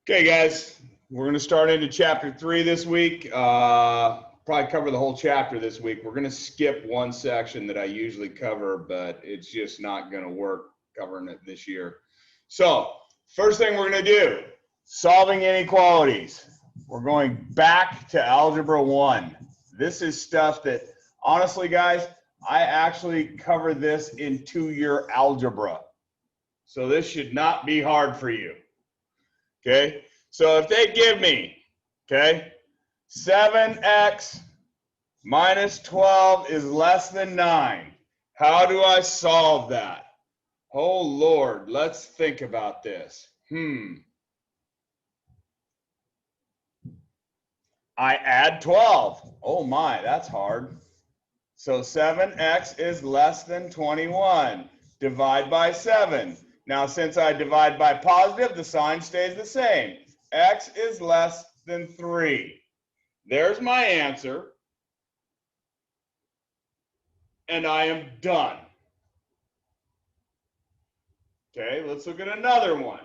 Okay, guys, we're going to start into chapter 3 this week. Probably cover the whole chapter this week. We're going to skip one section that I usually cover, but it's just not going to work covering it this year. So, first thing we're going to do, solving inequalities. We're going back to Algebra 1. This is stuff that, honestly, guys, I actually covered this in 2-year algebra. So this should not be hard for you. Okay, so if they give me, okay, 7x minus 12 is less than 9, how do I solve that? Oh, Lord, let's think about this. I add 12. Oh, my, that's hard. So 7x is less than 21. Divide by 7. Now, since I divide by positive, the sign stays the same. X is less than 3. There's my answer. And I am done. Okay, let's look at another one.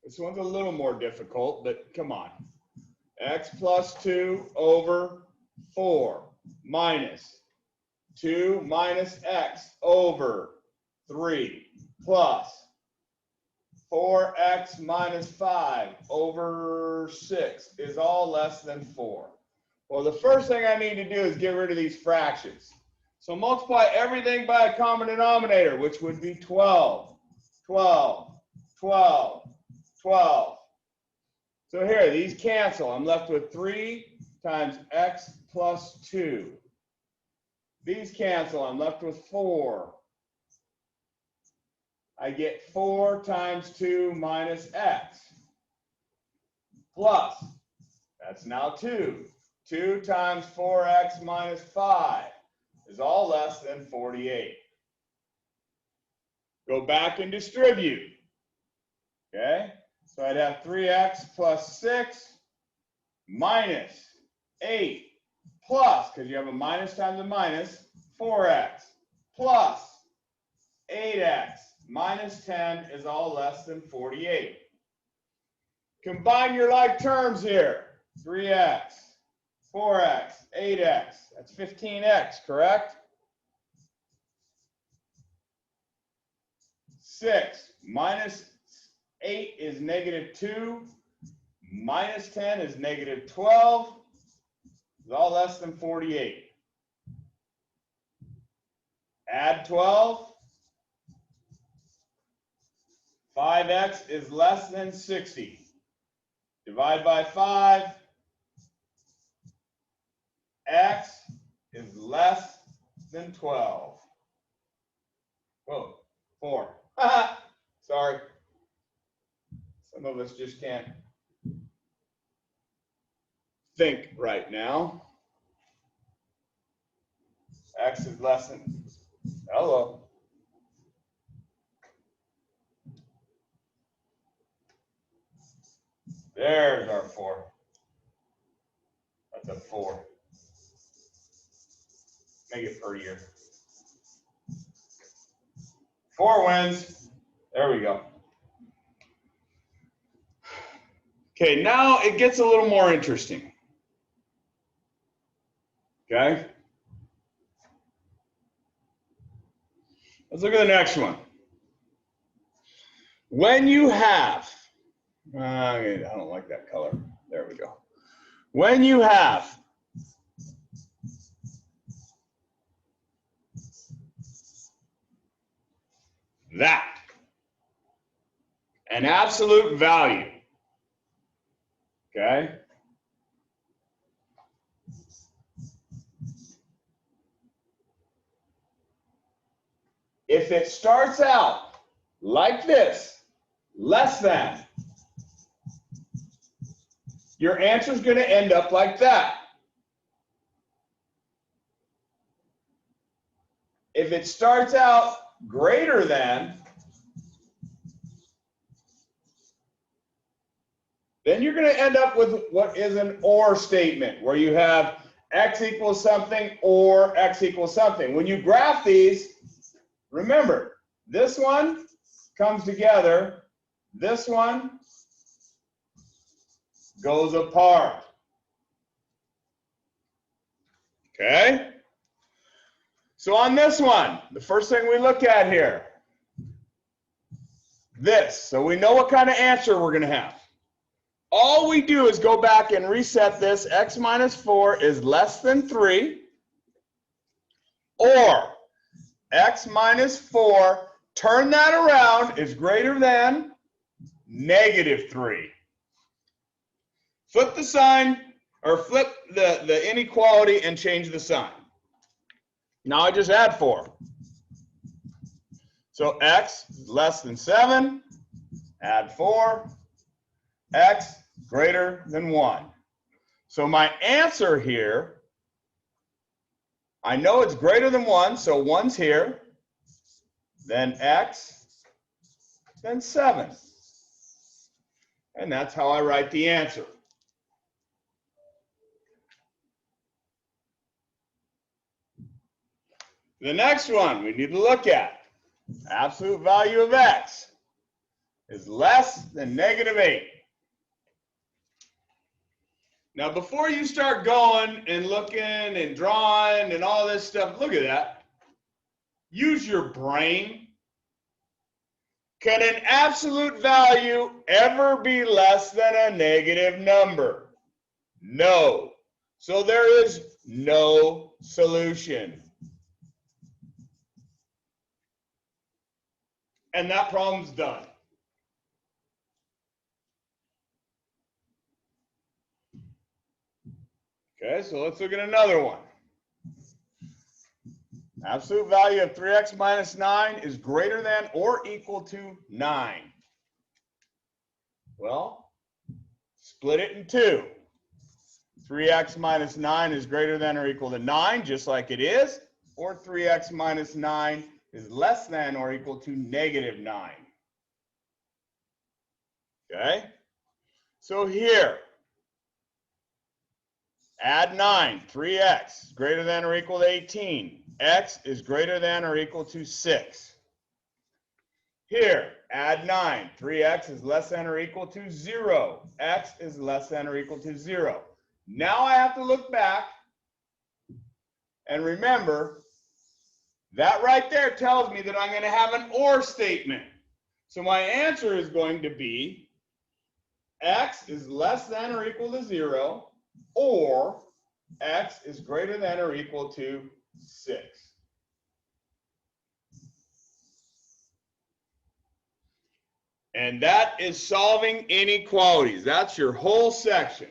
This one's a little more difficult, but come on. X plus 2 over 4 minus 2 minus x over 3 plus 4x minus 5 over 6 is all less than 4. Well, the first thing I need to do is get rid of these fractions. So multiply everything by a common denominator, which would be 12, 12, 12, 12. So here, these cancel. I'm left with 3 times x plus 2. These cancel. I'm left with 4. I get 4 times 2 minus x. Plus, that's now 2. 2 times 4x minus 5 is all less than 48. Go back and distribute. Okay? So I'd have 3x plus 6 minus 8 plus, because you have a minus times a minus, 4x plus 8x minus 10 is all less than 48. Combine your like terms here. 3x, 4x, 8x. That's 15x, correct? 6 minus 8 is negative 2. Minus 10 is negative 12. It's all less than 48. Add 12. 5x is less than 60. Divide by 5. X is less than 12. Whoa, 4. Sorry. Some of us just can't think right now. X is less than, hello. There's our 4. That's a 4. Make it prettier. 4 wins. There we go. Okay, now it gets a little more interesting. Okay? Let's look at the next one. When you have, I don't like that color. There we go. When you have that, an absolute value, okay? If it starts out like this, less than, your answer is going to end up like that. If it starts out greater than, then you're going to end up with what is an or statement, where you have x equals something or x equals something. When you graph these, remember, this one comes together, this one goes apart. Okay? So on this one, the first thing we look at here, this. So we know what kind of answer we're going to have. All we do is go back and reset this. X minus 4 is less than 3. Or x minus 4, turn that around, is greater than negative 3. Flip the sign, or flip the inequality and change the sign. Now I just add 4. So x less than 7, add 4, x greater than 1. So my answer here, I know it's greater than 1, so 1's here, then x, then 7. And that's how I write the answer. The next one we need to look at, absolute value of x is less than negative 8. Now, before you start going and looking and drawing and all this stuff, look at that. Use your brain. Can an absolute value ever be less than a negative number? No. So there is no solution. And that problem's done. Okay, so let's look at another one. Absolute value of 3x minus 9 is greater than or equal to 9. Well, split it in two. 3x minus 9 is greater than or equal to 9, just like it is, or 3x minus 9 is less than or equal to negative 9. Okay? So here, add 9, 3x greater than or equal to 18. X is greater than or equal to 6. Here, add 9, 3x is less than or equal to 0. X is less than or equal to 0. Now I have to look back and remember that right there tells me that I'm going to have an or statement. So my answer is going to be x is less than or equal to 0, or x is greater than or equal to 6. And that is solving inequalities. That's your whole section.